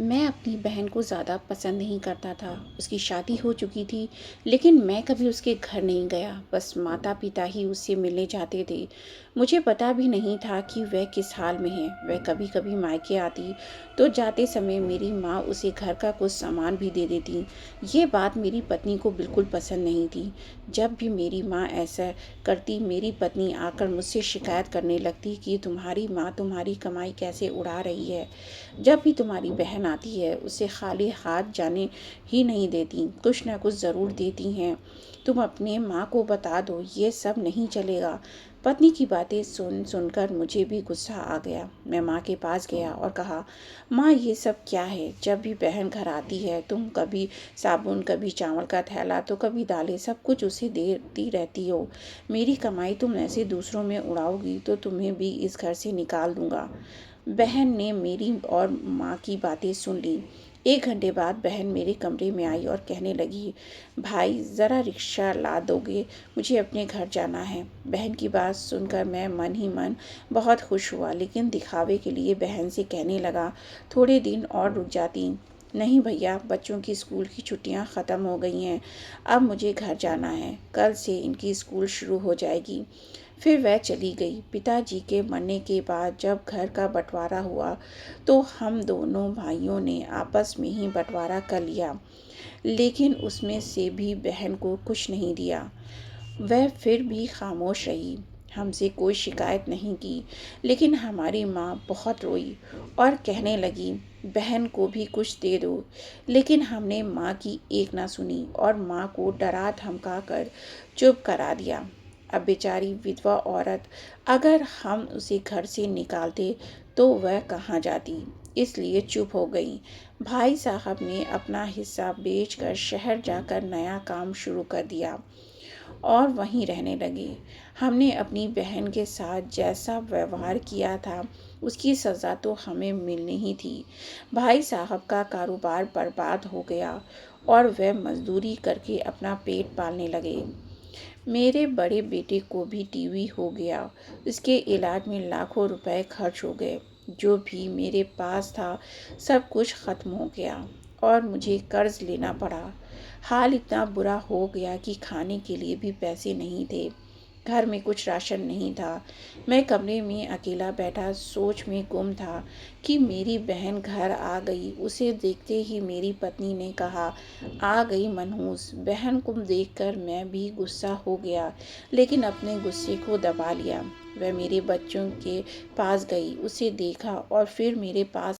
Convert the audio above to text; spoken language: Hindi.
मैं अपनी बहन को ज़्यादा पसंद नहीं करता था। उसकी शादी हो चुकी थी, लेकिन मैं कभी उसके घर नहीं गया। बस माता-पिता ही उससे मिलने जाते थे। मुझे पता भी नहीं था कि वह किस हाल में है। वह कभी-कभी मायके आती, तो जाते समय मेरी माँ उसे घर का कुछ सामान भी दे देती। ये बात मेरी पत्नी को बिल्कुल पसंद नहीं थी। जब भी मेरी माँ ऐसा करती, मेरी पत्नी आकर मुझसे शिकायत करने लगती कि तुम्हारी माँ तुम्हारी कमाई कैसे उड़ा रही है। जब भी तुम्हारी बहन आती है उसे खाली हाथ जाने ही नहीं देती, कुछ ना कुछ ज़रूर देती हैं। तुम अपने माँ को बता दो, ये सब नहीं चलेगा। पत्नी की बातें सुनकर मुझे भी गुस्सा आ गया। मैं माँ के पास गया और कहा, माँ ये सब क्या है? जब भी बहन घर आती है तुम कभी साबुन, कभी चावल का थैला तो कभी दालें, सब कुछ उसे देती रहती हो। मेरी कमाई तुम ऐसे दूसरों में उड़ाओगी तो तुम्हें भी इस घर से निकाल दूंगा। बहन ने मेरी और माँ की बातें सुन ली। 1 घंटे बाद बहन मेरे कमरे में आई और कहने लगी, भाई ज़रा रिक्शा ला दोगे, मुझे अपने घर जाना है। बहन की बात सुनकर मैं मन ही मन बहुत खुश हुआ, लेकिन दिखावे के लिए बहन से कहने लगा, थोड़े दिन और रुक जाती। नहीं भैया, बच्चों की स्कूल की छुट्टियां ख़त्म हो गई हैं। अब मुझे घर जाना है। कल से इनकी स्कूल शुरू हो जाएगी। फिर वह चली गई। पिताजी के मरने के बाद जब घर का बंटवारा हुआ तो हम दोनों भाइयों ने आपस में ही बंटवारा कर लिया, लेकिन उसमें से भी बहन को कुछ नहीं दिया। वह फिर भी खामोश रही, हमसे कोई शिकायत नहीं की। लेकिन हमारी माँ बहुत रोई और कहने लगी, बहन को भी कुछ दे दो। लेकिन हमने माँ की एक ना सुनी और माँ को डरा धमका कर चुप करा दिया। अब बेचारी विधवा औरत, अगर हम उसे घर से निकालते तो वह कहाँ जाती, इसलिए चुप हो गई। भाई साहब ने अपना हिस्सा बेचकर शहर जाकर नया काम शुरू कर दिया और वहीं रहने लगे। हमने अपनी बहन के साथ जैसा व्यवहार किया था उसकी सज़ा तो हमें मिलनी ही थी। भाई साहब का कारोबार बर्बाद हो गया और वह मजदूरी करके अपना पेट पालने लगे। मेरे बड़े बेटे को भी टीवी हो गया। उसके इलाज में लाखों रुपए खर्च हो गए। जो भी मेरे पास था सब कुछ ख़त्म हो गया और मुझे कर्ज लेना पड़ा। हाल इतना बुरा हो गया कि खाने के लिए भी पैसे नहीं थे। घर में कुछ राशन नहीं था। मैं कमरे में अकेला बैठा सोच में गुम था कि मेरी बहन घर आ गई। उसे देखते ही मेरी पत्नी ने कहा, आ गई मनहूस। बहन को देखकर मैं भी गुस्सा हो गया, लेकिन अपने गुस्से को दबा लिया। वह मेरे बच्चों के पास गई, उसे देखा और फिर मेरे पास